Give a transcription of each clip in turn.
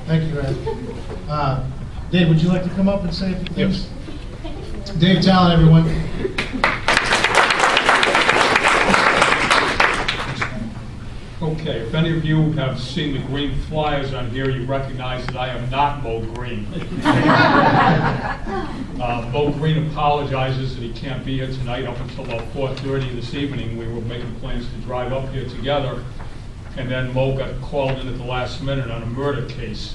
Thank you, Ed. Dave, would you like to come up and say a few things? Yes. Dave Talan, everyone. Okay, if any of you have seen the green flyers on here, you recognize that I am not Mo Green. Mo Green apologizes that he can't be here tonight. Up until about 4:30 this evening, we were making plans to drive up here together, and then Mo got called in at the last minute on a murder case.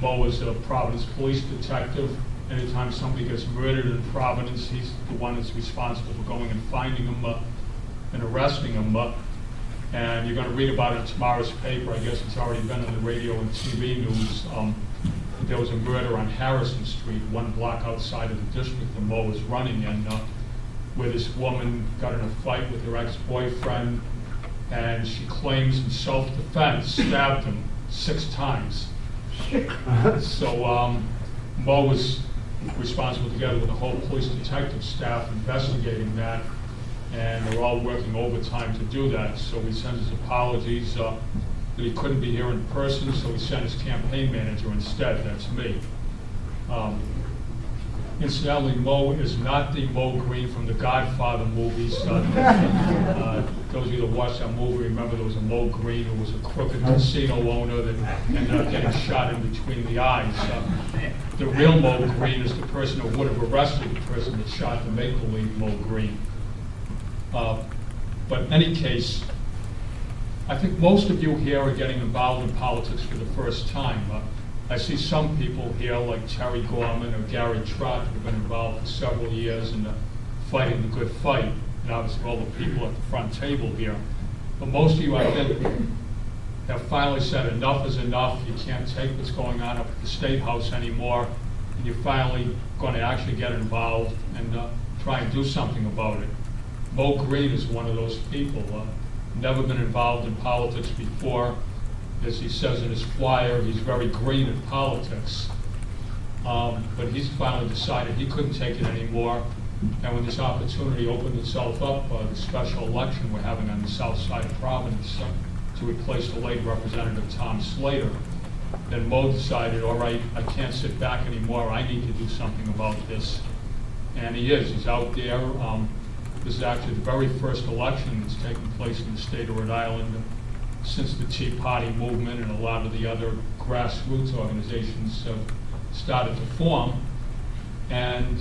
Mo is a Providence police detective. Anytime somebody gets murdered in Providence, he's the one that's responsible for going and finding them and arresting them. And you're going to read about it in tomorrow's paper. I guess it's already been on the radio and TV news. There was a murder on Harrison Street, 1 block outside of the district that Mo was running in, where this woman got in a fight with her ex-boyfriend, and she claims in self-defense stabbed him 6 times. So Mo was responsible, together with the whole police detective staff, investigating that. And they're all working overtime to do that. So he sends his apologies that he couldn't be here in person, so he sent his campaign manager instead. That's me. Incidentally, Mo is not the Mo Green from the Godfather movies. Those of you that watched that movie remember there was a Mo Green who was a crooked casino owner that ended up getting shot in between the eyes. The real Mo Green is the person who would have arrested the person that shot the make-believe Mo Green. But in any case, I think most of you here are getting involved in politics for the first time. I see some people here like Terry Gorman or Gary Trott who have been involved for several years in fighting the good fight, and obviously all the people at the front table here. But most of you, I think, have finally said enough is enough. You can't take what's going on up at the State House anymore, and you're finally going to actually get involved and try and do something about it. Mo Green is one of those people. Never been involved in politics before. As he says in his flyer, he's very green in politics. But he's finally decided he couldn't take it anymore. And when this opportunity opened itself up, the special election we're having on the south side of Providence to replace the late Representative Tom Slater, then Mo decided, all right, I can't sit back anymore. I need to do something about this. And he is. He's out there. This is actually the very first election that's taken place in the state of Rhode Island since the Tea Party movement and a lot of the other grassroots organizations have started to form. And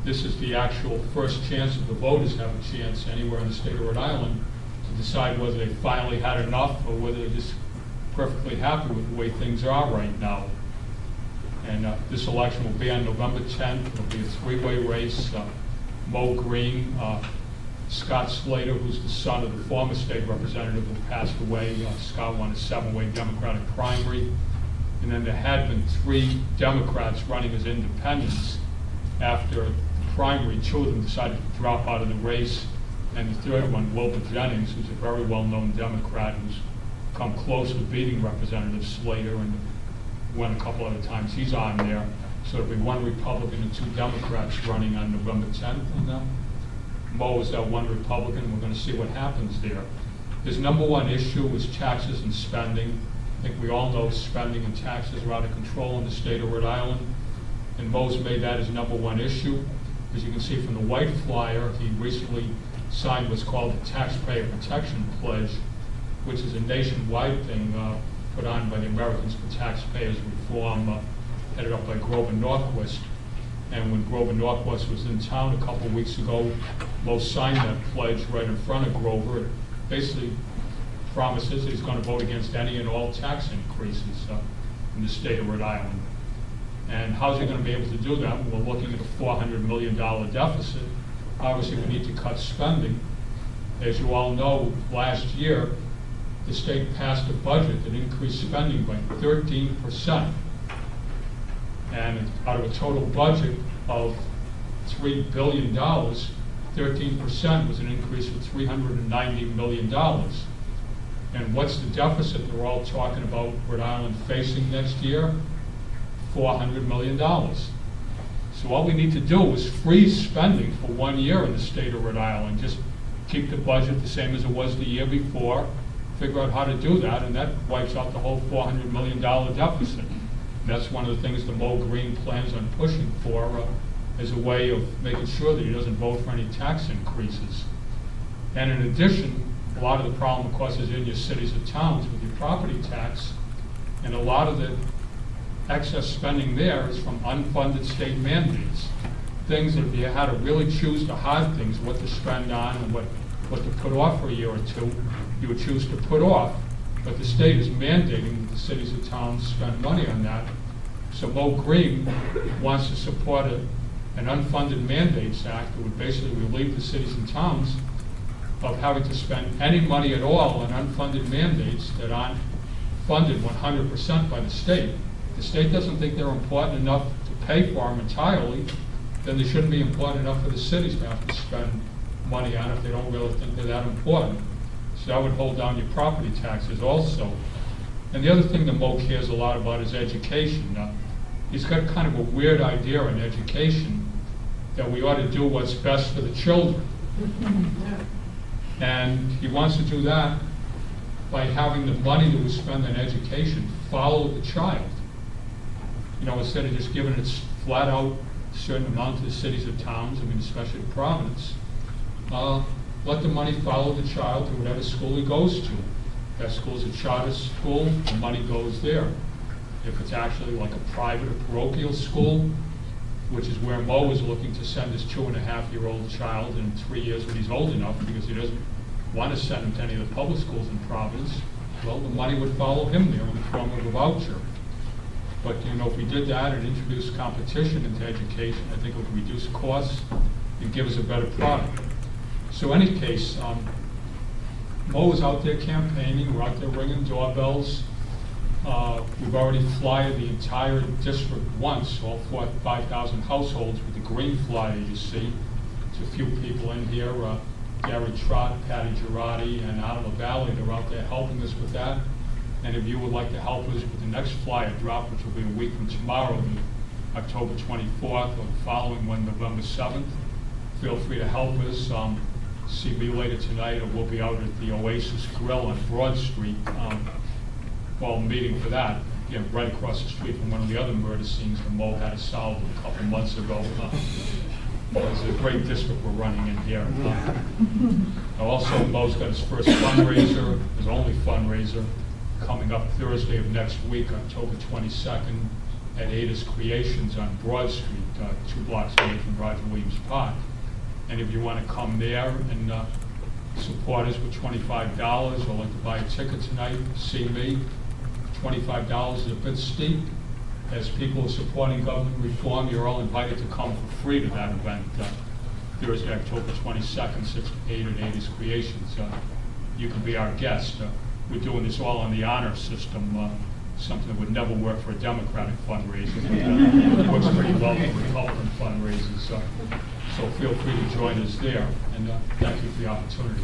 this is the actual first chance that the voters have a chance anywhere in the state of Rhode Island to decide whether they finally had enough or whether they're just perfectly happy with the way things are right now. And this election will be on November 10th. It'll be a 3-way race. Mo Green, Scott Slater, who's the son of the former state representative who passed away. Scott won a 7-way Democratic primary. And then there had been 3 Democrats running as independents after the primary. 2 of them decided to drop out of the race. And the third one, Wilbur Jennings, who's a very well-known Democrat who's come close to beating Representative Slater and won a couple other times. He's on there. So there'll be 1 Republican and 2 Democrats running on November 10th. And Mo is that 1 Republican. We're going to see what happens there. His number 1 issue is taxes and spending. I think we all know spending and taxes are out of control in the state of Rhode Island. And Mo's made that his number 1 issue. As you can see from the white flyer, he recently signed what's called the Taxpayer Protection Pledge, which is a nationwide thing put on by the Americans for Taxpayers Reform, headed up by Grover Norquist. And when Grover Norquist was in town a couple of weeks ago, Mo signed that pledge right in front of Grover. It basically promises he's going to vote against any and all tax increases in the state of Rhode Island. And how's he going to be able to do that when we're looking at a $400 million deficit? Obviously, we need to cut spending. As you all know, last year, the state passed a budget that increased spending by 13%. And out of a total budget of $3 billion, 13% was an increase of $390 million. And what's the deficit that we're all talking about Rhode Island facing next year? $400 million. So all we need to do is freeze spending for 1 year in the state of Rhode Island. Just keep the budget the same as it was the year before, figure out how to do that, and that wipes out the whole $400 million deficit. And that's one of the things the Mo Green plans on pushing for as a way of making sure that he doesn't vote for any tax increases. And in addition, a lot of the problem, of course, is in your cities and towns with your property tax, and a lot of the excess spending there is from unfunded state mandates. Things that if you had to really choose the hard things, what to spend on and what to put off for a year or two, you would choose to put off. But the state is mandating that the cities and towns spend money on that. So Mo Green wants to support an unfunded mandates act that would basically relieve the cities and towns of having to spend any money at all on unfunded mandates that aren't funded 100% by the state. If the state doesn't think they're important enough to pay for them entirely, then they shouldn't be important enough for the cities to have to spend money on if they don't really think they're that important. So that would hold down your property taxes also. And the other thing that Mo cares a lot about is education. He's got kind of a weird idea in education that we ought to do what's best for the children. And he wants to do that by having the money that we spend on education follow the child. You know, instead of just giving it flat out a certain amount to the cities or towns, I mean, especially to Providence, let the money follow the child to whatever school he goes to. If that school's a charter school, the money goes there. If it's actually like a private or parochial school, which is where Mo is looking to send his 2.5-year-old child in 3 years when he's old enough, because he doesn't want to send him to any of the public schools in Providence, well, the money would follow him there in the form of a voucher. But, you know, if we did that and introduced competition into education, I think it would reduce costs and give us a better product. So in any case, Mo is out there campaigning, we're out there ringing doorbells. We've already flyered the entire district once, all 5,000 households with the green flyer you see. There's a few people in here, Gary Trott, Patty Girardi, and Out LaValle, they're out there helping us with that. And if you would like to help us with the next flyer drop, which will be a week from tomorrow, October 24th, or the following one, November 7th, feel free to help us. See me later tonight, or we'll be out at the Oasis Grill on Broad Street. Well, meeting for that, again, right across the street from one of the other murder scenes that Mo had to solve a couple months ago. It's a great district we're running in here. Also, Mo's got his first fundraiser, his only fundraiser, coming up Thursday of next week, October 22nd, at Ada's Creations on Broad Street, 2 blocks away from Roger Williams Park. And if you want to come there and support us with $25, or like to buy a ticket tonight, see me. $25 is a bit steep. As people are supporting government reform, you're all invited to come for free to that event, Thursday, October 22nd, 6 to 8 at Ada's Creations. You can be our guest. We're doing this all on the honor system, something that would never work for a Democratic fundraiser, but works pretty well for Republican fundraisers. So feel free to join us there, and thank you for the opportunity.